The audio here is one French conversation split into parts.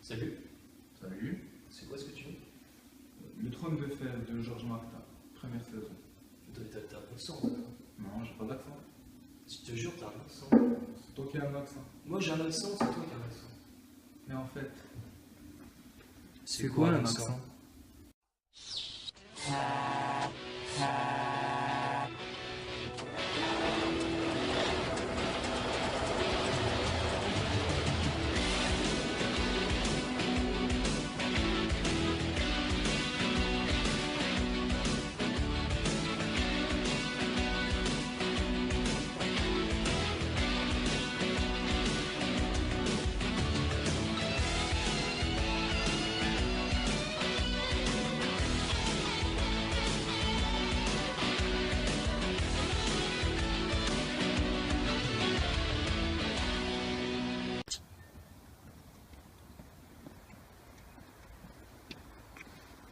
Salut, Salut. c'est quoi ce que tu veux? Le trône de fer de Georges Martin, première saison. T'as un accent, là. Non, j'ai pas d'accent. Je te jure, t'as un accent. C'est toi qui as un accent. Moi j'ai un accent, c'est toi qui as un accent. Mais en fait, C'est quoi un accent?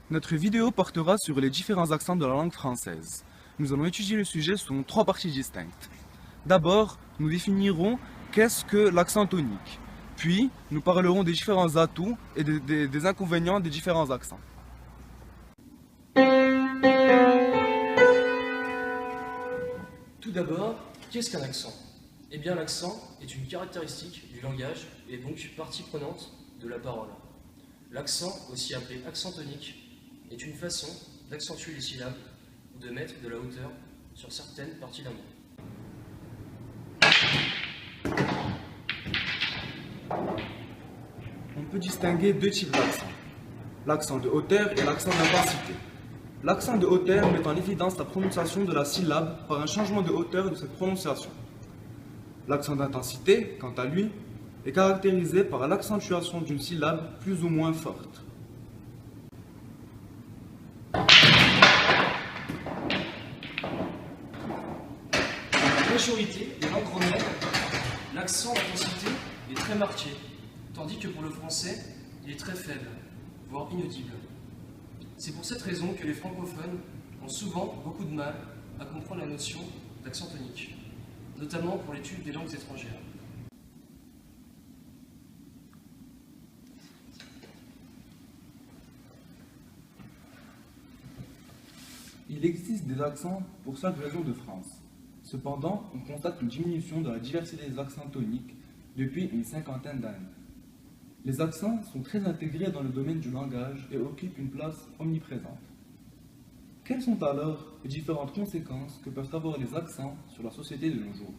Notre vidéo portera sur les différents accents de la langue française. Nous allons étudier le sujet sous 3 parties distinctes. D'abord, nous définirons qu'est-ce que l'accent tonique. Puis, nous parlerons des différents atouts et des inconvénients des différents accents. Tout d'abord, qu'est-ce qu'un accent? Eh bien l'accent est une caractéristique du langage et donc partie prenante de la parole. L'accent, aussi appelé accent tonique, est une façon d'accentuer les syllabes ou de mettre de la hauteur sur certaines parties d'un mot. On peut distinguer deux types d'accents. L'accent de hauteur et l'accent d'intensité. L'accent de hauteur met en évidence la prononciation de la syllabe par un changement de hauteur de cette prononciation. L'accent d'intensité, quant à lui, est caractérisé par l'accentuation d'une syllabe plus ou moins forte. Dans la majorité des langues romaines, l'accent d'intensité est très marqué, tandis que pour le français, il est très faible, voire inaudible. C'est pour cette raison que les francophones ont souvent beaucoup de mal à comprendre la notion d'accent tonique, notamment pour l'étude des langues étrangères. Il existe des accents pour chaque région de France. Cependant, on constate une diminution de la diversité des accents toniques depuis une cinquantaine d'années. Les accents sont très intégrés dans le domaine du langage et occupent une place omniprésente. Quelles sont alors les différentes conséquences que peuvent avoir les accents sur la société de nos jours?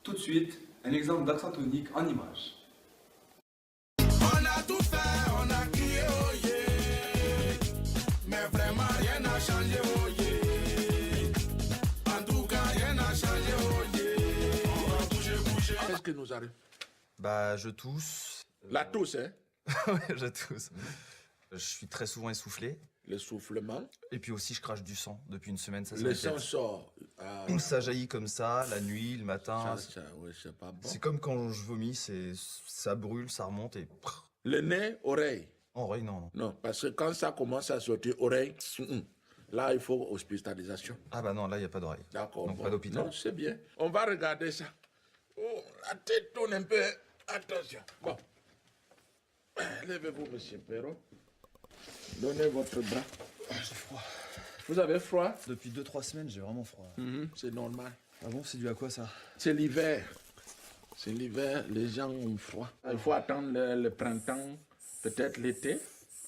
Tout de suite, un exemple d'accent tonique en image. On a tout fait, on a crié, oh yeah. Mais vraiment rien n'a changé, oh yeah. En tout cas, rien n'a changé, oh yeah. On va bouger, bouger. Qu'est-ce qui nous arrive? Bah, je tousse. La tousse, hein? Ouais, je tousse. Je suis très souvent essoufflé. L'essoufflement. Et puis aussi, je crache du sang. Depuis une semaine, ça Le sang s'inquiète. sort. Ça jaillit comme ça, la nuit, le matin. Ouais, c'est pas bon. C'est comme quand je vomis, ça brûle, ça remonte et... Le nez, oreille. En vrai, non, non. Non, parce que quand ça commence à sortir oreille, là, il faut hospitalisation. Ah bah non, là, il n'y a pas d'oreille. D'accord. Donc bon. pas d'hôpital. Non, c'est bien. On va regarder ça. Oh, la tête tourne un peu. Attention. Bon. Levez-vous, monsieur Perron. Donnez votre bras. J'ai froid. Vous avez froid? Depuis 2-3 semaines, j'ai vraiment froid. C'est normal. Ah bon, c'est dû à quoi ça? C'est l'hiver. C'est l'hiver, les gens ont froid. Il faut attendre le printemps, peut-être l'été,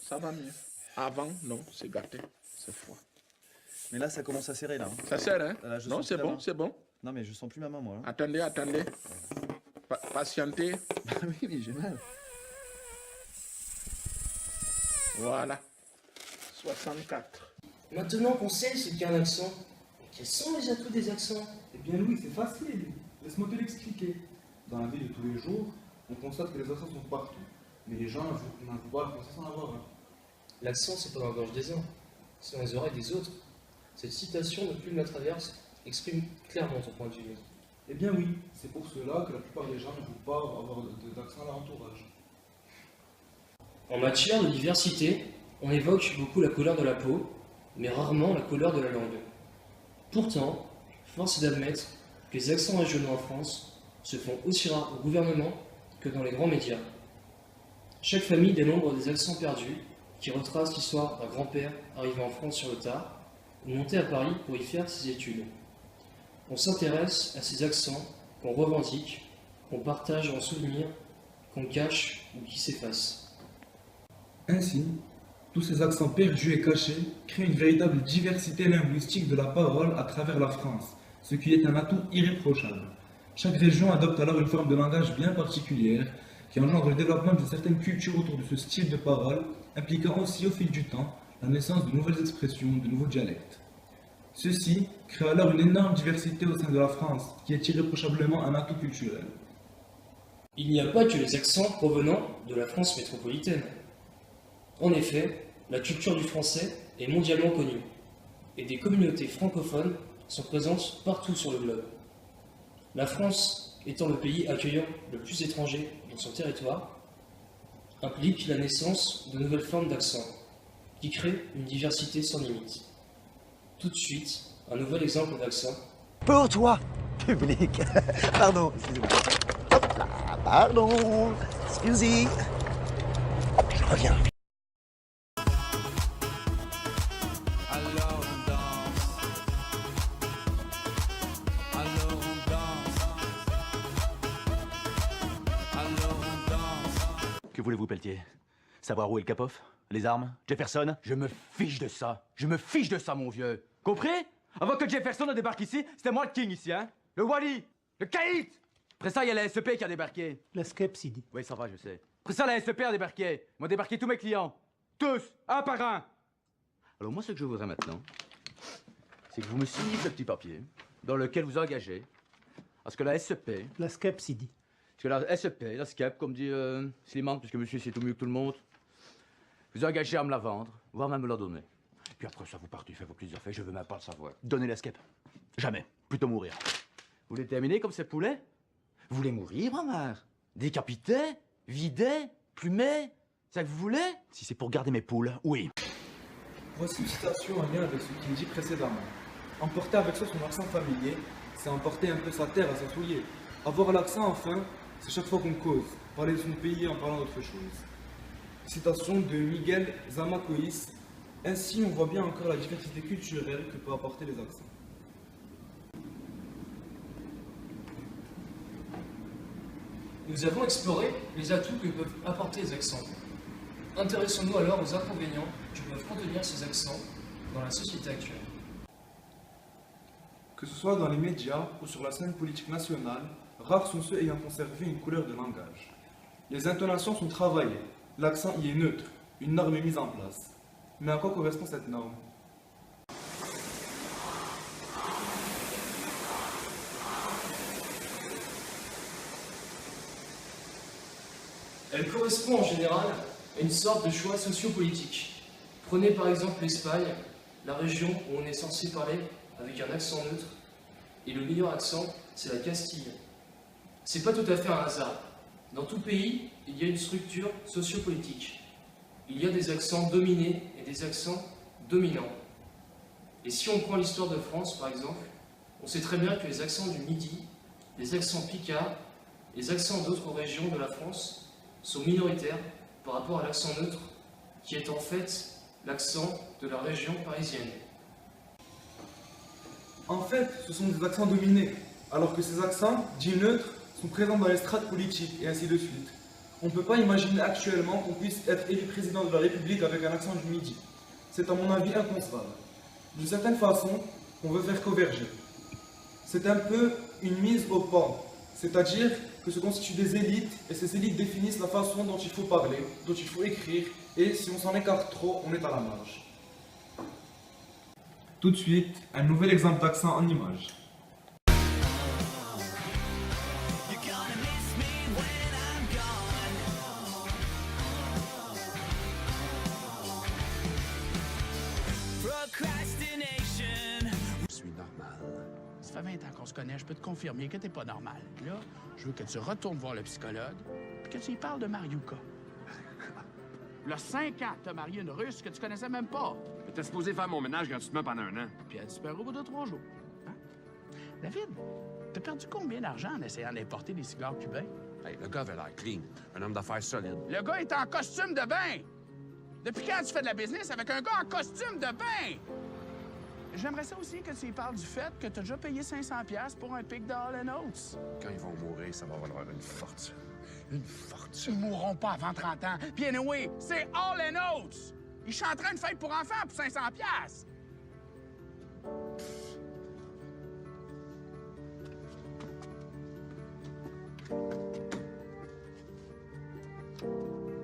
ça va mieux. Avant, non, c'est gâté, c'est froid. Mais là, ça commence à serrer là. Hein. Ça sert, hein? Là, je Non, sens c'est plus la bon, main. c'est bon. Non, mais je sens plus ma main, moi. Là. Attendez, attendez. Patientez. Oui, mais j'ai mal. Voilà. 64. Maintenant qu'on sait ce qu'est un accent, quels sont les atouts des accents? Eh bien Louis, c'est facile. Laisse-moi te l'expliquer. Dans la vie de tous les jours, on constate que les accents sont partout. Mais les gens n'avouent pas penser sans avoir un. L'accent, c'est pas dans la gorge des uns, c'est dans les oreilles des autres. Cette citation de Plume la Traverse exprime clairement ton point de vue. Eh bien oui, c'est pour cela que la plupart des gens ne veulent pas avoir d'accent à leur entourage. En matière de diversité, on évoque beaucoup la couleur de la peau, mais rarement la couleur de la langue. Pourtant, force est d'admettre que les accents régionaux en France se font aussi rares au gouvernement que dans les grands médias. Chaque famille dénombre des accents perdus qui retracent l'histoire d'un grand-père arrivé en France sur le tard ou monté à Paris pour y faire ses études. On s'intéresse à ces accents qu'on revendique, qu'on partage en souvenirs, qu'on cache ou qui s'effacent. Ainsi, tous ces accents perdus et cachés créent une véritable diversité linguistique de la parole à travers la France, ce qui est un atout irréprochable. Chaque région adopte alors une forme de langage bien particulière qui engendre le développement d'une certaine culture autour de ce style de parole, impliquant aussi au fil du temps la naissance de nouvelles expressions, de nouveaux dialectes. Ceci crée alors une énorme diversité au sein de la France, qui est irréprochablement un atout culturel. Il n'y a pas que les accents provenant de la France métropolitaine. En effet, la culture du français est mondialement connue, et des communautés francophones sont présentes partout sur le globe. La France, étant le pays accueillant le plus d'étrangers dans son territoire, implique la naissance de nouvelles formes d'accents, qui créent une diversité sans limite. Tout de suite, un nouvel exemple d'accent. Pour toi, public. Pardon, excusez-moi. Hop là, pardon. Excusez. Je reviens. Que voulez-vous, Pelletier? Savoir où est le Cap-Off? Les armes? Jefferson? Je me fiche de ça. Je me fiche de ça, mon vieux. Compris? Avant que Jefferson ne débarque ici, c'était moi le king ici, hein? Le Wally! Le Caït! Après ça, il y a la SEP qui a débarqué. La SCEP, Sidi. Oui, ça va, je sais. Après ça, la SEP a débarqué. Ils m'ont débarqué tous mes clients. Tous, un par un. Alors moi, ce que je voudrais maintenant, c'est que vous me signiez ce petit papier dans lequel vous engagez à ce que la SEP... La SCEP, Sidi. Parce que la SEP, la SCEP, comme dit Slimane, puisque monsieur sait tout mieux que tout le monde, vous engagez à me la vendre, voire même me la donner. Puis après ça, vous partez, faites vos petites affaires, je veux même pas le savoir. Donnez la SCEP. Jamais. Plutôt mourir. Vous voulez terminer comme ces poulets? Vous voulez mourir, ma mère? Décapité? Vidé? Plumé? C'est ça que vous voulez? Si c'est pour garder mes poules, oui. Voici une citation en lien avec ce qu'il dit précédemment. Emporter avec soi son accent familier, c'est emporter un peu sa terre à ses souliers. Avoir l'accent, enfin, c'est chaque fois qu'on cause, parler de son pays en parlant d'autre chose. Citation de Miguel Zamacois. Ainsi, on voit bien encore la diversité culturelle que peuvent apporter les accents. Nous avons exploré les atouts que peuvent apporter les accents. Intéressons-nous alors aux inconvénients que peuvent contenir ces accents dans la société actuelle. Que ce soit dans les médias ou sur la scène politique nationale, rares sont ceux ayant conservé une couleur de langage. Les intonations sont travaillées, l'accent y est neutre, une norme est mise en place. Mais à quoi correspond cette norme? Elle correspond en général à une sorte de choix sociopolitique. Prenez par exemple l'Espagne, la région où on est censé parler avec un accent neutre, et le meilleur accent, c'est la Castille. C'est pas tout à fait un hasard. Dans tout pays, il y a une structure sociopolitique. Il y a des accents dominés et des accents dominants. Et si on prend l'histoire de France, par exemple, on sait très bien que les accents du Midi, les accents picards, les accents d'autres régions de la France sont minoritaires par rapport à l'accent neutre, qui est en fait l'accent de la région parisienne. En fait, ce sont des accents dominés, alors que ces accents, dits neutres, sont présents dans les strates politiques, et ainsi de suite. On ne peut pas imaginer actuellement qu'on puisse être élu président de la République avec un accent du Midi. C'est à mon avis inconcevable. D'une certaine façon, on veut faire converger. C'est un peu une mise au pan, c'est-à-dire que se constituent des élites, et ces élites définissent la façon dont il faut parler, dont il faut écrire, et si on s'en écarte trop, on est à la marge. Tout de suite, un nouvel exemple d'accent en image. Je suis normal. Ça fait 20 ans qu'on se connaît, je peux te confirmer que t'es pas normal. Là, je veux que tu retournes voir le psychologue puis que tu lui parles de Mariuka. Là, 5 ans, t'as marié une Russe que tu connaissais même pas. T'es supposé faire mon ménage gratuitement pendant 1 an. Puis elle disparaît au bout de 3 jours. Hein? David, t'as perdu combien d'argent en essayant d'importer des cigares cubains? Hey, le gars avait l'air clean. Un homme d'affaires solide. Le gars est en costume de bain! Depuis quand tu fais de la business avec un gars en costume de bain? J'aimerais ça aussi que tu y parles du fait que tu as déjà payé 500$ pour un pic de Hall & Oates. Quand ils vont mourir, ça va valoir une fortune. Une fortune. Ils mourront pas avant 30 ans. Puis anyway, c'est Hall & Oates! Ils chanteraient une fête pour enfants pour 500$.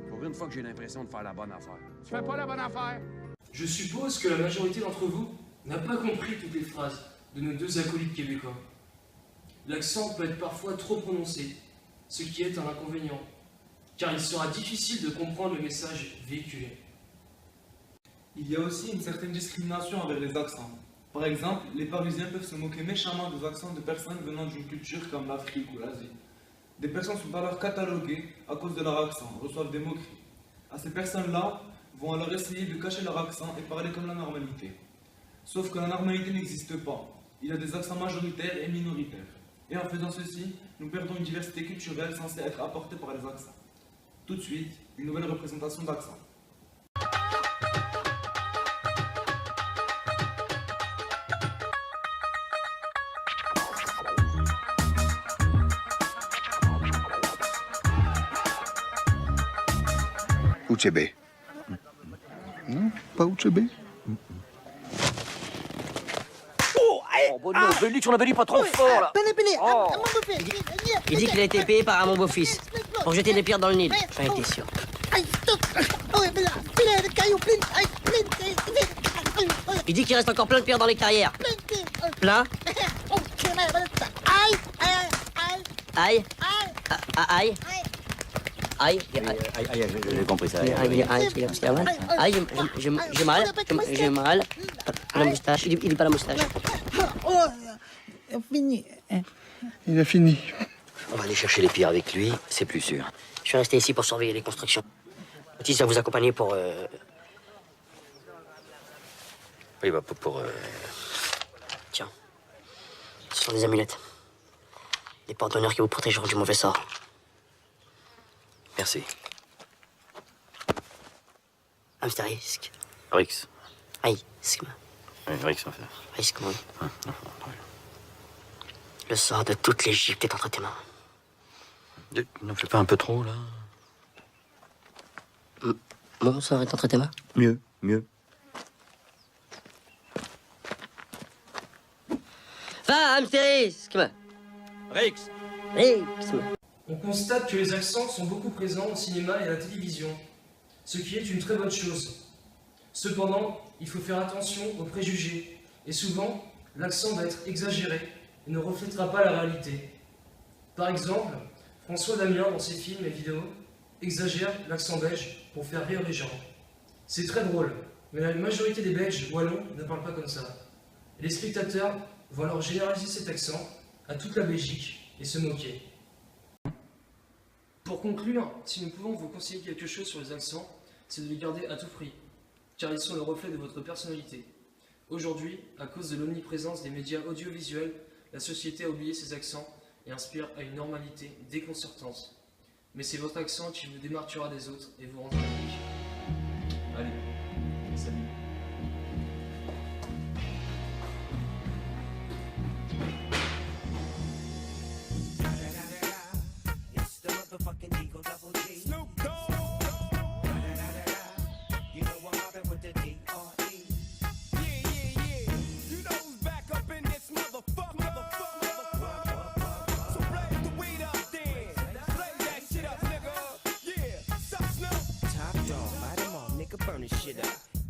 Pour une fois que j'ai l'impression de faire la bonne affaire. Tu fais pas la bonne affaire. Je suppose que la majorité d'entre vous n'a pas compris toutes les phrases de nos deux acolytes québécois. L'accent peut être parfois trop prononcé, ce qui est un inconvénient, car il sera difficile de comprendre le message véhiculé. Il y a aussi une certaine discrimination envers les accents. Par exemple, les Parisiens peuvent se moquer méchamment des accents de personnes venant d'une culture comme l'Afrique ou l'Asie. Des personnes sont alors cataloguées à cause de leur accent, reçoivent des moqueries. À ces personnes-là vont alors essayer de cacher leur accent et parler comme la normalité. Sauf que la normalité n'existe pas. Il y a des accents majoritaires et minoritaires. Et en faisant ceci, nous perdons une diversité culturelle censée être apportée par les accents. Tout de suite, une nouvelle représentation d'accent. Uchebe. Non, pas Uchebe. Tu en avais dit pas trop fort, là. Il dit qu'il a été payé par mon beau-fils pour jeter des pierres dans le Nil. J'en étais sûr. Il dit qu'il reste encore plein de pierres dans les carrières. Plein. Aïe. Aïe. Aïe, J'ai compris ça. aïe, j'ai mal. La moustache, il dit pas la moustache. Fini. Il a fini. On va aller chercher les pierres avec lui, c'est plus sûr. Je suis resté ici pour surveiller les constructions. Otis va vous accompagner pour... Oui, bah, Tiens, ce sont des amulettes. Des portes d'honneur qui vous protégeront du mauvais sort. Merci. Amsterisk. Rix. Aïsk. Oui, Rix, en fait. Aïsk, oui. Le sort de toute l'Égypte est entre tes mains. Ne fais pas un peu trop, là. Mon sort est entre tes mains? Mieux. Va, Amsterisk. Rix. On constate que les accents sont beaucoup présents au cinéma et à la télévision, ce qui est une très bonne chose. Cependant, il faut faire attention aux préjugés, et souvent, l'accent va être exagéré et ne reflètera pas la réalité. Par exemple, François Damien, dans ses films et vidéos, exagère l'accent belge pour faire rire les gens. C'est très drôle, mais la majorité des Belges wallons ne parlent pas comme ça. Et les spectateurs vont alors généraliser cet accent à toute la Belgique et se moquer. Pour conclure, si nous pouvons vous conseiller quelque chose sur les accents, c'est de les garder à tout prix, car ils sont le reflet de votre personnalité. Aujourd'hui, à cause de l'omniprésence des médias audiovisuels, la société a oublié ses accents et inspire à une normalité déconcertante. Mais c'est votre accent qui vous démarquera des autres et vous rendra unique. Allez, salut.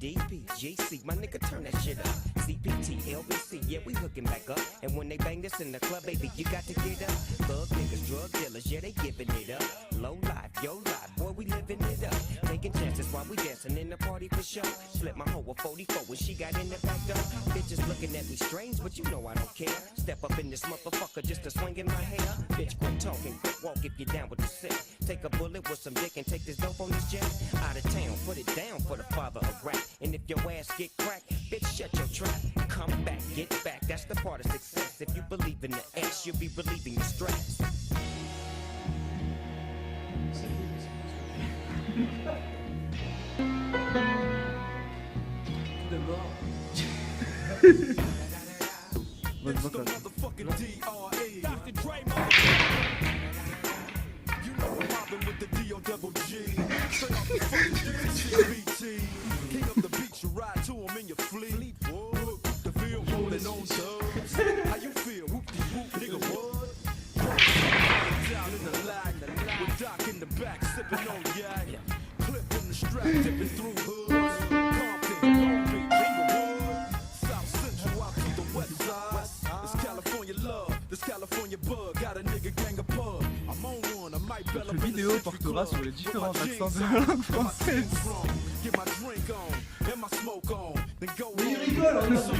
DPGC, my nigga, turn that shit up. CPT, LBC, yeah, we hooking back up. And when they bang this in the club, baby, you got to get up. Thug niggas, drug dealers, yeah, they giving it up. Low life, yo life, boy, we living it up. Taking chances while we dancing in the party for sure. Slip my hoe a 44 when she got in the back door. Bitches looking at me strange, but you know I don't care. Step up in this motherfucker just to swing in my hair. Bitch, quit talking, quick walk if you're down with the sick. Take a bullet with some dick and take this dope on this jet. Out of town, put it down for the father of rap. And if your ass get cracked, bitch, shut your trap. come back, get back. That's the part of success. If you believe in the S, you'll be relieving the stress. Tout d'abord, Notre vidéo portera sur les différents accents de la langue française. mais il rigole, on a son